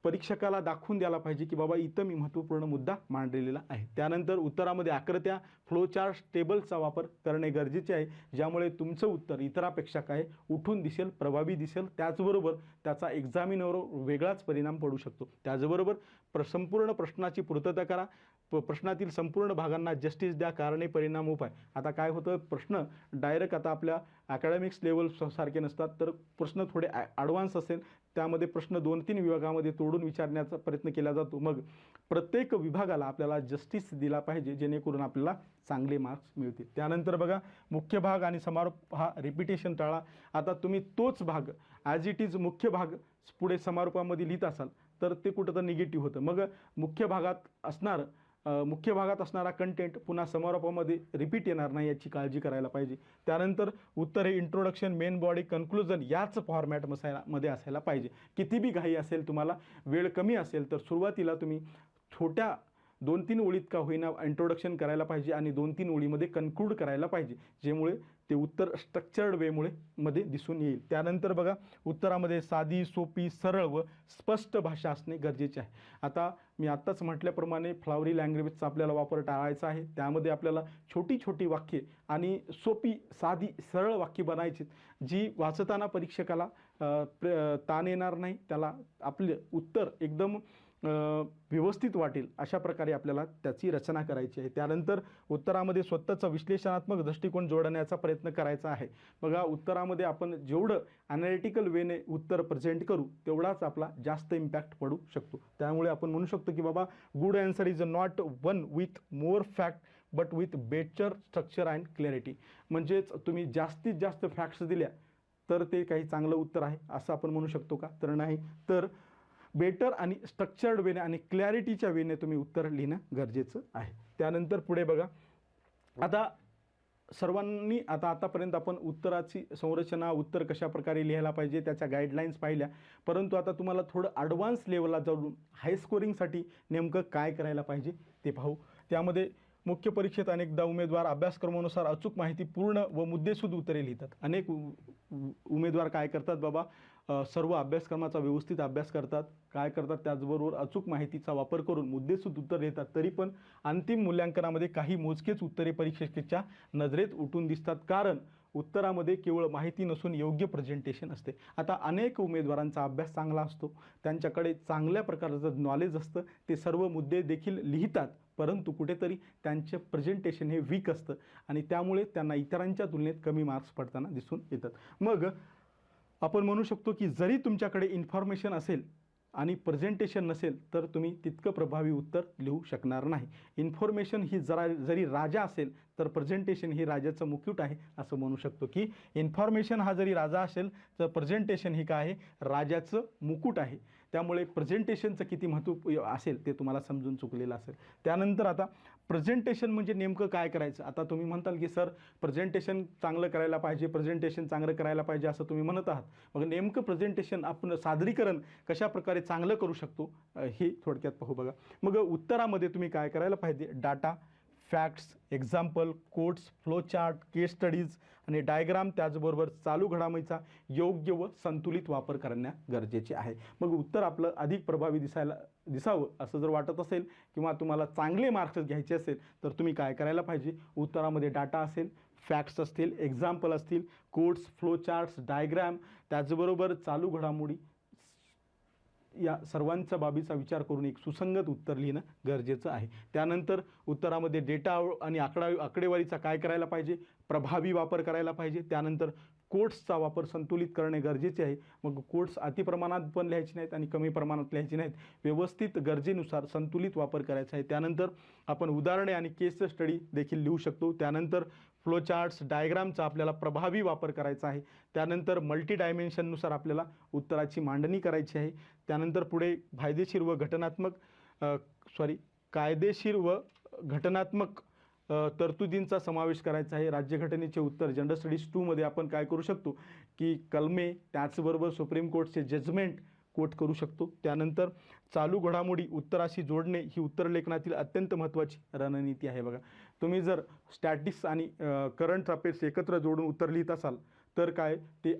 परीक्षकाला दाखवून द्यायला पाहिजे की बाबा इथं मी महत्त्वपूर्ण मुद्दा मांडलेला आहे. त्यानंतर उत्तरामध्ये आकृत्या, फ्लोचार्ट, टेबल्सचा वापर करणे गरजेचे आहे, ज्यामुळे तुमचं उत्तर इतरापेक्षा काय उठून दिसेल, प्रभावी दिसेल. त्याचबरोबर त्याचा एक्झामिनरवर वेगळाच परिणाम पडू शकतो. त्याचबरोबर संपूर्ण प्रश्नाची पूर्तता करा. प्रश्नातील संपूर्ण भागांना जस्टिस द्या, कारणे, परिणाम, उपाय. आता काय होतं, प्रश्न डायरेक्ट आता आपल्या अकॅडमिक्स लेवल सारखे नसतात, तर प्रश्न थोडे ॲडव्हान्स असेल, त्यामध्ये प्रश्न 2-3 विभागामध्ये तोडून विचारण्याचा प्रयत्न केला जातो. मग प्रत्येक विभागाला आपल्याला जस्टिस दिला पाहिजे, जेणेकरून आपल्याला चांगले मार्क्स मिळतील. त्यानंतर बघा, मुख्य भाग आणि समारोप हा रिपिटेशन टाळा. आता तुम्ही तोच भाग ॲज इट इज मुख्य भाग पुढे समारोपामध्ये लिहित असाल तर ते कुठं तर निगेटिव्ह होतं. मग मुख्य भागात असणारा कंटेंट पुन्हा समारोपामध्ये रिपीट येणार नाही याची काळजी करायला पाहिजे. त्यानंतर उत्तर हे इंट्रोडक्शन, मेन बॉडी, कन्क्लुजन याच फॉर्मॅटमध्ये असायला पाहिजे. किती बी घाई असेल, तुम्हाला वेळ कमी असेल तर सुरुवातीला तुम्ही छोट्या 2-3 ओळीत का होईना इंट्रोडक्शन करायला पाहिजे आणि 2-3 ओळीमध्ये कन्क्लूड करायला पाहिजे, ज्यामुळे ते उत्तर स्ट्रक्चर्ड मध्ये दिसून येईल. त्यानंतर बघा, उत्तरामध्ये साधी, सोपी, सरळ व स्पष्ट भाषा असणे गरजेचे आहे. आता मी आत्ताच म्हटल्याप्रमाणे फ्लॉवरी लँग्वेजचा आपल्याला वापर टाळायचा आहे. त्यामध्ये आपल्याला छोटी छोटी वाक्ये आणि सोपी, साधी, सरळ वाक्य बनायची, जी वाचताना परीक्षकाला ताण येणार नाही, त्याला आपले उत्तर एकदम व्यवस्थित वाटेल अशा प्रकारे आपल्याला त्याची रचना करायची आहे. त्यानंतर उत्तरामध्ये स्वतःचा विश्लेषणात्मक दृष्टिकोन जोडण्याचा प्रयत्न करायचा आहे. बघा, उत्तरामध्ये आपण जेवढं ॲनालिटिकल वेने उत्तर प्रेझेंट करू तेवढाच आपला जास्त इम्पॅक्ट पडू शकतो. त्यामुळे आपण म्हणू शकतो की बाबा, good answer is not one with more fact but with better structure and clarity. म्हणजेच तुम्ही जास्तीत जास्त फॅक्ट्स दिल्या तर ते काही चांगलं उत्तर आहे असं आपण म्हणू शकतो का? तर नाही. तर बेटर आणि स्ट्रक्चर्ड वेने आणि क्लॅरिटीच्या वेने तुम्ही उत्तर लिहिणं गरजेचं आहे. त्यानंतर पुढे बघा, आता सर्वांनी आतापर्यंत आपण उत्तराची संरचना, उत्तर कशा प्रकारे लिहायला पाहिजे त्याच्या गाईडलाईन्स पाहिल्या, परंतु आता तुम्हाला थोडं ॲडव्हान्स लेवलला जाऊन हाय स्कोरिंगसाठी नेमकं काय करायला पाहिजे ते पाहू. त्यामध्ये मुख्य परीक्षेत अनेकदा उमेदवार अभ्यासक्रमानुसार अचूक माहिती, पूर्ण व मुद्देसूद उत्तरे लिहितात. अनेक उमेदवार काय करतात बाबा, सर्व अभ्यासक्रमाचा व्यवस्थित अभ्यास करतात, काय करतात त्याचबरोबर अचूक माहितीचा वापर करून मुद्देसूद उत्तर लिहितात. तरी पण अंतिम मूल्यांकनामध्ये काही मोजकेच उत्तरे परीक्षकाच्या नजरेत उठून दिसतात, कारण उत्तरामध्ये केवळ माहिती नसून योग्य प्रेझेंटेशन असते. आता अनेक उमेदवारांचा अभ्यास चांगला असतो, त्यांच्याकडे चांगल्या प्रकारचं नॉलेज असतं, ते सर्व मुद्दे देखील लिहितात, परंतु कुठेतरी त्यांचे प्रेझेंटेशन हे वीक असतं आणि त्यामुळे त्यांना इतरांच्या तुलनेत कमी मार्क्स पडताना दिसून येतात. मग आपण म्हणू शकतो की जरी तुमच्याकडे इन्फॉर्मेशन असेल आणि प्रेझेंटेशन नसेल तर तुम्ही तितकं प्रभावी उत्तर लिहू शकणार नाही. इन्फॉर्मेशन ही जरी राजा असेल तर प्रेझेंटेशन ही राजाचं मुकुट आहे असं म्हणू शकतो, की इन्फॉर्मेशन हा जरी राजा असेल तर प्रेझेंटेशन ही काय आहे, राजाचं मुकुट आहे. त्यामुळे प्रेझेंटेशनचं किती महत्त्व असेल ते तुम्हाला समजून चुकलेलं असेल. त्यानंतर आता प्रेझेंटेशन म्हणजे नेमकं काय करायचं. आता तुम्ही म्हणताल की सर प्रेझेंटेशन चांगलं करायला पाहिजे, प्रेझेंटेशन चांगलं करायला पाहिजे असं तुम्ही म्हणत आहात. मग नेमकं प्रेझेंटेशन आपण सादरीकरण कशा प्रकारे चांगलं करू शकतो हे थोडक्यात पाहू बघा. मग उत्तरामध्ये तुम्ही काय करायला पाहिजे, data, facts, example, quotes, flow chart, case studies आणि डायग्राम, त्याचबरोबर चालू घडामोडीचा योग्य व संतुलित वापर करणे गरजेचे आहे. मग उत्तर आपलं अधिक प्रभावी दिसावं असं जर वाटत असेल किंवा तुम्हाला चांगले मार्क्स घ्यायचे असेल तर तुम्ही काय करायला पाहिजे, उत्तरामध्ये डाटा असेल, फॅक्ट्स असतील, एक्झाम्पल असतील, कोट्स, फ्लो चार्ट्स, डायग्राम, त्याचबरोबर चालू घडामोडी या सर्वांच्या बाबीचा विचार करून एक सुसंगत उत्तर लिहिणं गरजेचं आहे. त्यानंतर उत्तरामध्ये डेटा आणि आकडेवारीचा काय करायला पाहिजे, प्रभावी वापर करायला पाहिजे. त्यानंतर कोट्सचा वापर संतुलित करणे गरजेचे आहे. मग कोट्स अतिप्रमाणात पण लिहायचे नाहीत आणि कमी प्रमाणात लिहायचे नाहीत, व्यवस्थित गरजेनुसार संतुलित वापर करायचा आहे. त्यानंतर आपण उदाहरणे आणि केस स्टडी देखील लिहू शकतो. त्यानंतर फ्लो चार्ट्स, डायग्रामचा आपल्याला प्रभावी वापर करायचा आहे. त्यानंतर मल्टी डायमेन्शननुसार आपल्याला उत्तराची मांडणी करायची आहे. त्यानंतर पुढे कायदेशीर व घटनात्मक तरतुदींचा समावेश करायचा आहे. राज्यघटनेचे उत्तर जनरल स्टडीज 2 मध्ये आपण काय करू शकतो, की कलमे, त्याचबरोबर सुप्रीम कोर्टचे जजमेंट कोट करू शकतो. त्यानंतर चालू घडामोडी उत्तराशी जोडणे ही उत्तरलेखनातील अत्यंत महत्त्वाची रणनीती आहे. बघा, तुम्ही जर स्टॅटिक्स आणि करंट अफेअर्स एकत्र जोडून उत्तर लिहित असाल तर काय ते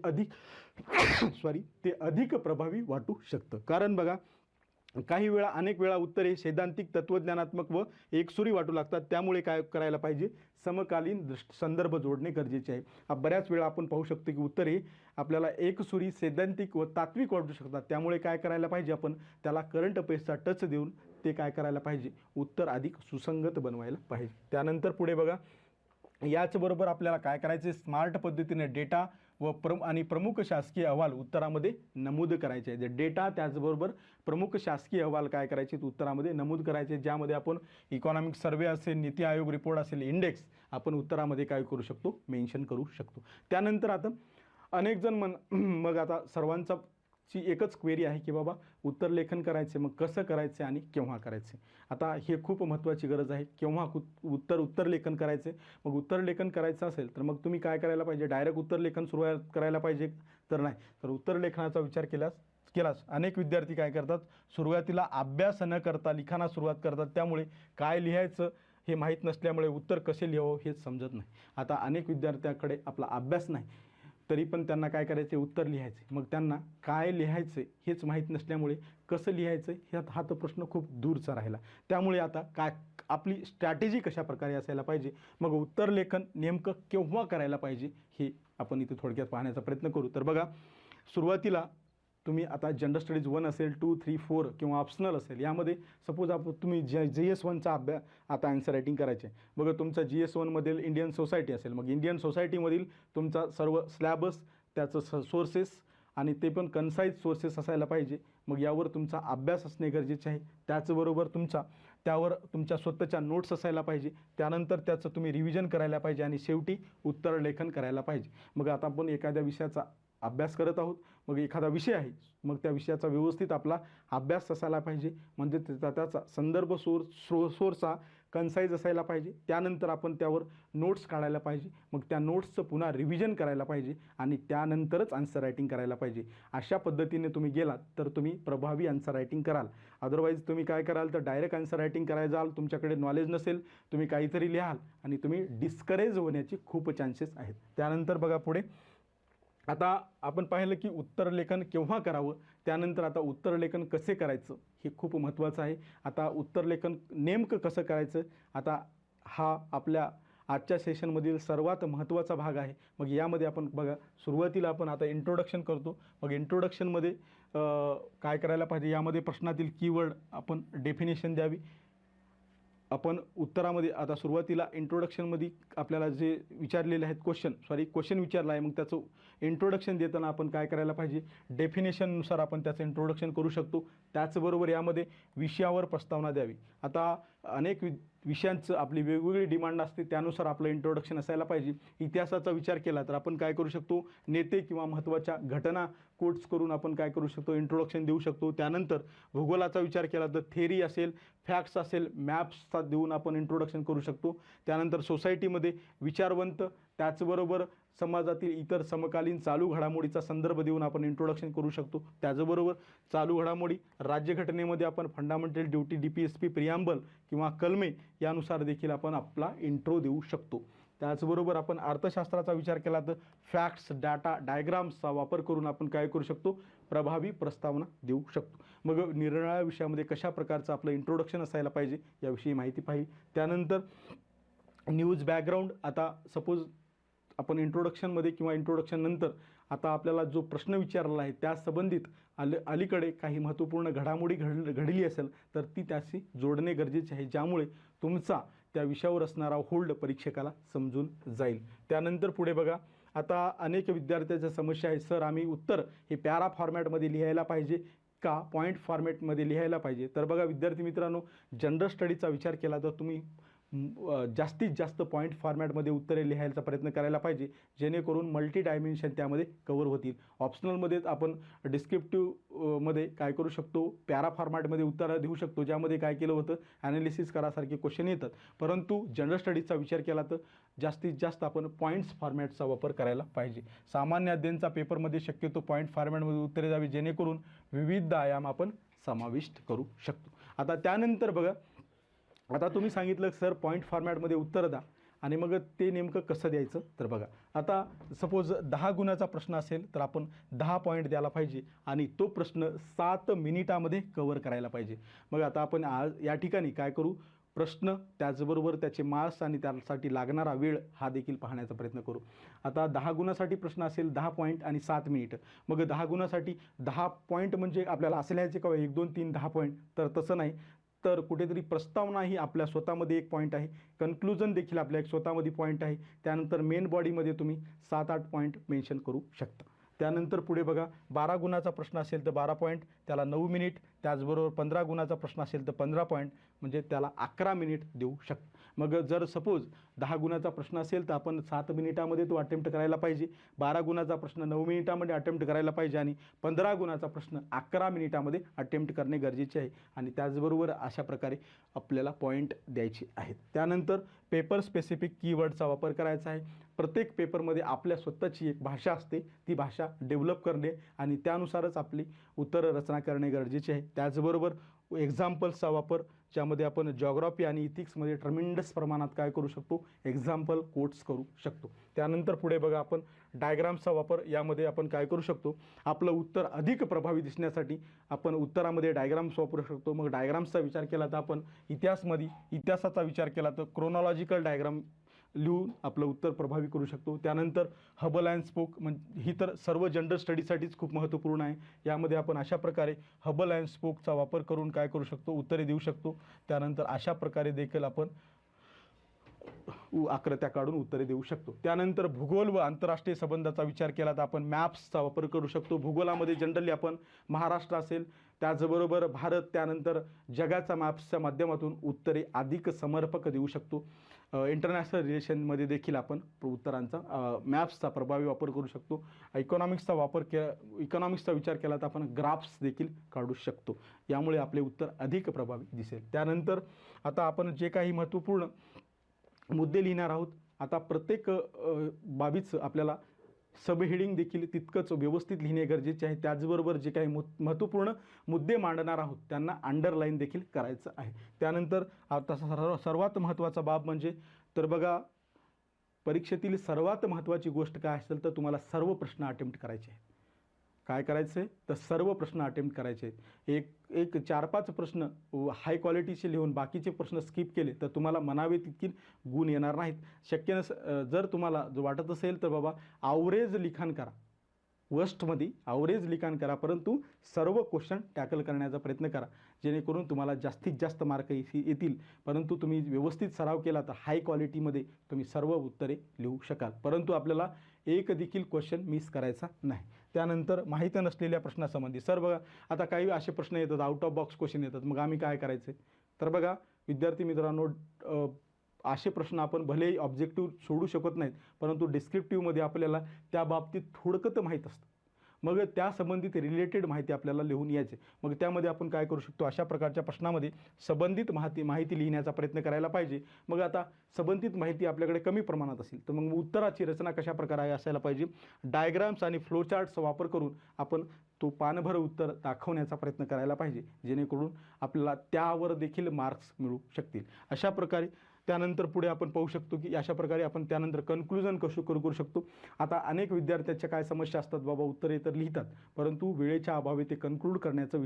अधिक प्रभावी वाटू शकतं. कारण बघा, अनेक वेळा उत्तरे सैद्धांतिक, तत्वज्ञानात्मक व एकसुरी वाटू लागतात. त्यामुळे काय करायला पाहिजे, समकालीन संदर्भ जोडणे गरजेचे आहे. बऱ्याच वेळा आपण पाहू शकतो की उत्तरे आपल्याला एकसुरी, सैद्धांतिक व तात्विक वाटू शकतात. त्यामुळे काय करायला पाहिजे, आपण त्याला करंट अफेअर्सचा टच देऊन ते काय करायला पाहिजे, उत्तर अधिक सुसंगत बनवायला पाहिजे. त्यानंतर पुढे बघा, याचबरोबर आपल्याला काय करायचे, स्मार्ट पद्धतीने डेटा व प्रमुख शासकीय अहवाल उत्तरामध्ये नमूद करायचे आहे. डेटा त्याचबरोबर प्रमुख शासकीय अहवाल काय करायचे, उत्तरामध्ये नमूद करायचे. ज्यामध्ये आपण इकॉनॉमिक सर्वे असेल, नीती आयोग रिपोर्ट असेल, इंडेक्स आपण उत्तरामध्ये काय करू शकतो, मेन्शन करू शकतो. त्यानंतर आता अनेक जण मग आता सर्वांचा ची एकच क्वेरी आहे की बाबा उत्तर लेखन करायचे, मग कसं करायचे आणि केव्हा करायचे. आता हे खूप महत्त्वाची गरज आहे. केव्हा उत्तर लेखन करायचे. मग उत्तर लेखन करायचं असेल तर मग तुम्ही काय करायला पाहिजे, डायरेक्ट उत्तर लेखन सुरुवात करायला पाहिजे तर नाही. तर उत्तर लेखनाचा विचार केलास अनेक विद्यार्थी काय करतात, सुरुवातीला अभ्यास न करता लिखाणास सुरुवात करतात. त्यामुळे काय लिहायचं हे माहीत नसल्यामुळे उत्तर कसे लिहावं हेच समजत नाही. आता अनेक विद्यार्थ्यांकडे आपला अभ्यास नाही तरी पण त्यांना काय करायचे, उत्तर लिहायचे. मग त्यांना काय लिहायचं हेच माहीत नसल्यामुळे कसं लिहायचं हा तर प्रश्न खूप दूरचा राहिला. त्यामुळे आता काय आपली स्ट्रॅटेजी कशा प्रकारे असायला पाहिजे, मग उत्तर लेखन नेमकं केव्हा करायला पाहिजे हे आपण इथे थोडक्यात पाहण्याचा प्रयत्न करू. तर बघा, सुरुवातीला तुम्ही आता जनरल स्टडीज 1 असेल, 2, 3, 4 किंवा ऑप्शनल असेल, यामध्ये सपोज तुम्ही GS1चा अभ्यास आता आन्सर रायटिंग करायचे. बघा, तुमचा GS1मधील इंडियन सोसायटी असेल, मग इंडियन सोसायटीमधील तुमचा सर्व स्लॅबस, त्याचं सोर्सेस आणि ते पण कन्साईज सोर्सेस असायला पाहिजे. मग यावर तुमचा अभ्यास असणे गरजेचे आहे. त्याचबरोबर त्यावर तुमच्या स्वतःच्या नोट्स असायला पाहिजे. त्यानंतर त्याचं तुम्ही रिव्हिजन करायला पाहिजे आणि शेवटी उत्तर लेखन करायला पाहिजे. मग आता आपण एखाद्या विषयाचा अभ्यास करत आहोत, मग एखादा विषय आहे, मग त्या विषयाचा व्यवस्थित आपला अभ्यास असायला पाहिजे. म्हणजे त्याचा संदर्भ सोर्सचा कन्साईज असायला पाहिजे. त्यानंतर आपण त्यावर नोट्स काढायला पाहिजे. मग त्या नोट्सचं पुन्हा रिव्हिजन करायला पाहिजे आणि त्यानंतरच आन्सर रायटिंग करायला पाहिजे. अशा पद्धतीने तुम्ही गेलात तर तुम्ही प्रभावी आन्सर रायटिंग कराल. अदरवाईज तुम्ही काय कराल तर डायरेक्ट आन्सर रायटिंग करायला जाल, तुमच्याकडे नॉलेज नसेल, तुम्ही काहीतरी लिहाल आणि तुम्ही डिस्करेज होण्याचे खूप चान्सेस आहेत. त्यानंतर बघा, पुढे आता आपण पाहिलं की उत्तर लेखन केव्हा करावं. त्यानंतर आता उत्तर लेखन कसे करायचं हे खूप महत्त्वाचं आहे. आता उत्तर लेखन नेमकं कसं करायचं, आता हा आपल्या आजच्या सेशनमधील सर्वात महत्त्वाचा भाग आहे. मग यामध्ये आपण बघा, सुरुवातीला आपण आता इंट्रोडक्शन करतो. मग इंट्रोडक्शनमध्ये काय करायला पाहिजे, यामध्ये प्रश्नातील कीवर्ड आपण डेफिनेशन द्यावी. आपण उत्तरामध्ये आता सुरुवातीला इंट्रोडक्शनमध्ये आपल्याला जे विचारलेले आहेत क्वेश्चन विचारला आहे, मग त्याचं इंट्रोडक्शन देताना आपण काय करायला पाहिजे, डेफिनेशननुसार आपण त्याचं इंट्रोडक्शन करू शकतो. त्याचबरोबर यामध्ये विषयावर प्रस्तावना द्यावी. आता अनेक विषयांचं आपली वेगवेगळी डिमांड असते, त्यानुसार आपलं इंट्रोडक्शन असायला पाहिजे. इतिहासाचा विचार केला तर आपण काय करू शकतो, नेते किंवा महत्त्वाच्या घटना कोट्स करून आपण काय करू शकतो, इंट्रोडक्शन देऊ शकतो. त्यानंतर भूगोलाचा विचार केला तर थेरी असेल, फॅक्ट्स असेल, मॅप्सचा देऊन आपण इंट्रोडक्शन करू शकतो. त्यानंतर सोसायटीमध्ये विचारवंत, त्याचबरोबर समाजातील इतर समकालीन चालू घडामोडीचा संदर्भ देऊन आपण इंट्रोडक्शन करू शकतो. त्याचबरोबर चालू घडामोडी राज्यघटनेमध्ये आपण फंडामेंटल ड्युटी, DPSP, प्रियांबल किंवा कलमे यानुसार देखील आपण आपला इंट्रो देऊ शकतो. त्याचबरोबर आपण अर्थशास्त्राचा विचार केला तर फॅक्ट्स, डाटा, डायग्राम्सचा वापर करून आपण काय करू शकतो, प्रभावी प्रस्तावना देऊ शकतो. मग निरनिराळ्या विषयामध्ये कशा प्रकारचं आपलं इंट्रोडक्शन असायला पाहिजे याविषयी माहिती पाहिजे. त्यानंतर न्यूज बॅकग्राऊंड. आता सपोज आपण इंट्रोडक्शनमध्ये किंवा इंट्रोडक्शन नंतर आता आपल्याला जो प्रश्न विचारला आहे त्या संबंधित अलीकडे काही महत्त्वपूर्ण घडामोडी घडली असेल तर ती त्याशी जोडणे गरजेचे आहे, ज्यामुळे तुमचा त्या विषयावर असणारा होल्ड परीक्षकाला समजून जाईल. त्यानंतर पुढे बघा, आता अनेक विद्यार्थ्यांच्या समस्या आहे, सर आम्ही उत्तर हे पॅरा फॉर्मॅटमध्ये लिहायला पाहिजे का पॉईंट फॉर्मॅटमध्ये लिहायला पाहिजे. तर बघा विद्यार्थी मित्रांनो, जनरल स्टडीचा विचार केला तर तुम्ही जास्तीत जास्त पॉईंट फॉर्मॅटमध्ये उत्तरे लिहायचा प्रयत्न करायला पाहिजे, जेणेकरून मल्टी डायमेन्शन त्यामध्ये कवर होतील. ऑप्शनलमध्ये आपण डिस्क्रिप्टिव्हमध्ये काय करू शकतो, पॅरा फॉर्मॅटमध्ये उत्तरं देऊ शकतो, ज्यामध्ये काय केलं होतं, ॲनालिसिस करासारखे क्वेश्चन येतात. परंतु जनरल स्टडीजचा विचार केला तर जास्तीत जास्त आपण पॉईंट्स फॉर्मॅटचा वापर करायला पाहिजे. सामान्य अध्ययनचा पेपरमध्ये शक्यतो पॉईंट फॉर्मॅटमध्ये उत्तरे द्यावी, जेणेकरून विविध आयाम आपण समाविष्ट करू शकतो. आता त्यानंतर बघा, आता तुम्ही सांगितलं सर पॉईंट फॉर्मॅटमध्ये उत्तर द्या, आणि मग ते नेमकं कसं द्यायचं. तर बघा, आता सपोज 10 गुणाचा प्रश्न असेल तर आपण 10 पॉईंट द्यायला पाहिजे आणि तो प्रश्न 7 मिनिटामध्ये कव्हर करायला पाहिजे. मग आता आपण आज या ठिकाणी काय करू, प्रश्न त्याचबरोबर त्याचे मार्क्स आणि त्यासाठी लागणारा वेळ हा देखील पाहण्याचा प्रयत्न करू. आता 10 गुणासाठी प्रश्न असेल 10 पॉईंट आणि 7 मिनिटं. मग 10 गुणासाठी 10 पॉईंट म्हणजे आपल्याला असं लिहायचे का 1, 2, 3 10 पॉईंट, तर तसं नाही. तर कुठेतरी प्रस्तावना ही आपल्या स्वतःमध्ये एक पॉईंट आहे, कन्क्लुजन देखील आपल्या एक स्वतःमध्ये पॉईंट आहे. त्यानंतर मेन बॉडीमध्ये तुम्ही 7-8 पॉईंट मेन्शन करू शकता. त्यानंतर पुढे बघा, 12 गुणाचा प्रश्न असेल तर 12 पॉईंट, त्याला 9 मिनिट. त्याचबरोबर 15 गुणाचा प्रश्न असेल तर 15 पॉईंट, म्हणजे त्याला 11 मिनिट देऊ शकतो. मग जर सपोज 10 गुणाचा प्रश्न असेल तर आपण 7 मिनिटामध्ये तो अटेम्प्ट करायला पाहिजे, 12 गुणाचा प्रश्न 9 मिनिटामध्ये अटेम्प्ट करायला पाहिजे, आणि 15 गुणाचा प्रश्न 11 मिनिटामध्ये अटेम्प्ट करणे गरजेचे आहे. आणि त्याचबरोबर अशा प्रकारे आपल्याला पॉईंट द्यायचे आहेत. त्यानंतर पेपर स्पेसिफिक कीवर्डचा वापर करायचा आहे. प्रत्येक पेपरमध्ये आपल्या स्वतःची एक भाषा असते, ती भाषा डेव्हलप करणे आणि त्यानुसारच आपली उत्तर रचना करणे गरजेचे आहे. त्याचबरोबर एक्झाम्पल्सचा वापर, ज्यामध्ये आपण जॉग्राफी आणि इथिक्समध्ये ट्रमेंडस प्रमाणात काय करू शकतो, एक्झाम्पल कोट्स करू शकतो. त्यानंतर पुढे बघा, आपण डायग्राम्सचा वापर, यामध्ये आपण काय करू शकतो, आपलं उत्तर अधिक प्रभावी दिसण्यासाठी आपण उत्तरामध्ये डायग्राम्स वापरू शकतो. मग डायग्राम्सचा विचार केला तर आपण इतिहासाचा विचार केला तर क्रोनॉलॉजिकल डायग्राम लिहून आपलं उत्तर प्रभावी करू शकतो. त्यानंतर हबल अँड स्पोक, ही तर सर्व जनरल स्टडीसाठीच खूप महत्त्वपूर्ण आहे. यामध्ये आपण अशा प्रकारे हबल अँड स्पोकचा वापर करून काय करू शकतो, उत्तरे देऊ शकतो. त्यानंतर अशा प्रकारे देखील आपण आकृत्या काढून उत्तरे देऊ शकतो. त्यानंतर भूगोल व आंतरराष्ट्रीय संबंधाचा विचार केला तर आपण मॅप्सचा वापर करू शकतो. भूगोलामध्ये जनरली आपण महाराष्ट्र असेल, त्याचबरोबर भारत, त्यानंतर जगाच्या मॅप्सच्या माध्यमातून उत्तरे अधिक समर्पक देऊ शकतो. इंटरनॅशनल रिलेशनमध्ये देखील आपण उत्तरांचा मॅप्सचा प्रभावी वापर करू शकतो. इकॉनॉमिक्सचा विचार केला तर आपण ग्राफ्स देखील काढू शकतो. यामुळे आपले उत्तर अधिक प्रभावी दिसेल. त्यानंतर आता आपण जे काही महत्त्वपूर्ण मुद्दे लिहिणार आहोत, आता प्रत्येक बाबीचं आपल्याला सब हेडिंग देखील तितकंच व्यवस्थित लिहिणे गरजेचे आहे. त्याचबरोबर जे काही महत्त्वपूर्ण मुद्दे मांडणार आहोत त्यांना अंडरलाईन देखील करायचं आहे. त्यानंतर आता सर्वात महत्त्वाचा बाब म्हणजे, तर बघा, परीक्षेतील सर्वात महत्त्वाची गोष्ट काय असेल तर तुम्हाला सर्व प्रश्न अटेम्प्ट करायचे आहेत. काय करायचं आहे तर सर्व प्रश्न अटेम्प्ट करायचे आहेत. एक 4-5 प्रश्न हाय क्वालिटीचे लिहून बाकीचे प्रश्न स्किप केले तर तुम्हाला म्हणावे तितकी गुण येणार नाहीत. जर तुम्हाला वाटत असेल तर बाबा ॲव्हरेज लिखाण करा, वर्स्टमध्ये ॲव्हरेज लिखाण करा, परंतु सर्व क्वेश्चन टॅकल करण्याचा प्रयत्न करा, जेणेकरून तुम्हाला जास्तीत जास्त मार्क येतील. परंतु तुम्ही व्यवस्थित सराव केला तर हाय क्वालिटीमध्ये तुम्ही सर्व उत्तरे लिहू शकाल. परंतु आपल्याला एक देखील क्वेश्चन मिस करायचा नाही. त्यानंतर माहिती नसलेल्या प्रश्नासंबंधी सर बघा, आता काही असे प्रश्न येतात, आउट ऑफ बॉक्स क्वेश्चन येतात, मग आम्ही काय करायचे? तर बघा विद्यार्थी मित्रांनो, असे प्रश्न आपण भलेही ऑब्जेक्टिव्ह सोडू शकत नाहीत, परंतु डिस्क्रिप्टिव्हमध्ये आपल्याला त्या बाबतीत थोडकं तर माहीत असतं. मग त्या संबंधित रिलेटेड माहिती आपल्याला लिहून यायचे. मग त्यामध्ये आपण काय करू शकतो, अशा प्रकारच्या प्रश्नामध्ये संबंधित माहिती लिहिण्याचा प्रयत्न करायला पाहिजे. मग आता संबंधित माहिती आपल्याकडे कमी प्रमाणात असेल तर मग उत्तराची रचना कशा प्रकारे असायला पाहिजे, डायग्राम्स आणि फ्लोचार्टचा वापर करून आपण तो पानभर उत्तर दाखवण्याचा प्रयत्न करायला पाहिजे, जेणेकरून आपल्याला त्यावर देखील मार्क्स मिळू शकतील. अशा प्रकारे त्यानंतर पुढे आपण पाहू शकतो की अशा प्रकारे आपण त्यानंतर कन्क्लुजन कसं करू शकतो. आता अनेक विद्यार्थ्यांच्या काय समस्या असतात, बाबा उत्तरे तर लिहितात परंतु वेळेच्या अभावी ते कन्क्लूड करण्याचं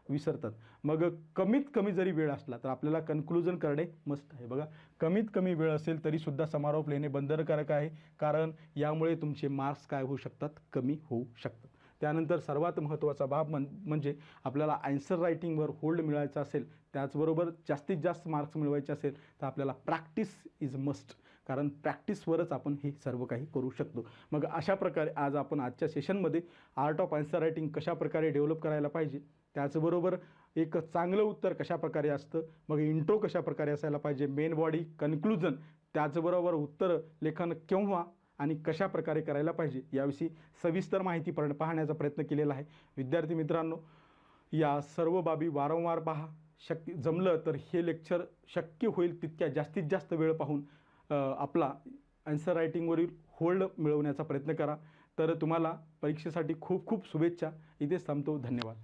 विसरतात. मग कमीत कमी जरी वेळ असला तर आपल्याला कन्क्लुजन करणे मस्ट आहे. बघा कमीत कमी वेळ असेल तरीसुद्धा समारोप लिहिणे बंधनकारक आहे, कारण यामुळे तुमचे मार्क्स काय होऊ शकतात, कमी होऊ शकतात. त्यानंतर सर्वात महत्त्वाचा बाब म्हणजे आपल्याला आन्सर रायटिंगवर होल्ड मिळायचा असेल, त्याचबरोबर जास्तीत जास्त मार्क्स मिळवायचे असेल तर आपल्याला प्रॅक्टिस इज मस्ट, कारण प्रॅक्टिसवरच आपण हे सर्व काही करू शकतो. मग अशा प्रकारे आज आपण आजच्या सेशनमध्ये आर्ट ऑफ आन्सर रायटिंग कशा प्रकारे डेव्हलप करायला पाहिजे, त्याचबरोबर एक चांगलं उत्तर कशा प्रकारे असतं, मग इंट्रो कशा प्रकारे असायला पाहिजे, मेन बॉडी, कन्क्लुजन, त्याचबरोबर उत्तर लेखन केव्हा आणि कशा प्रकारे करायला पाहिजे याविषयी सविस्तर माहिती पाहण्याचा प्रयत्न केलेला आहे. विद्यार्थी मित्रांनो, या सर्व बाबी वारंवार पहा. जमलं तर हे लेक्चर शक्य होईल तितक्या जास्तीत जास्त वेळ पाहून आपला आन्सर रायटिंगवरील होल्ड मिळवण्याचा प्रयत्न करा. तर तुम्हाला परीक्षेसाठी खूप खूप शुभेच्छा. इथेच थांबतो. धन्यवाद.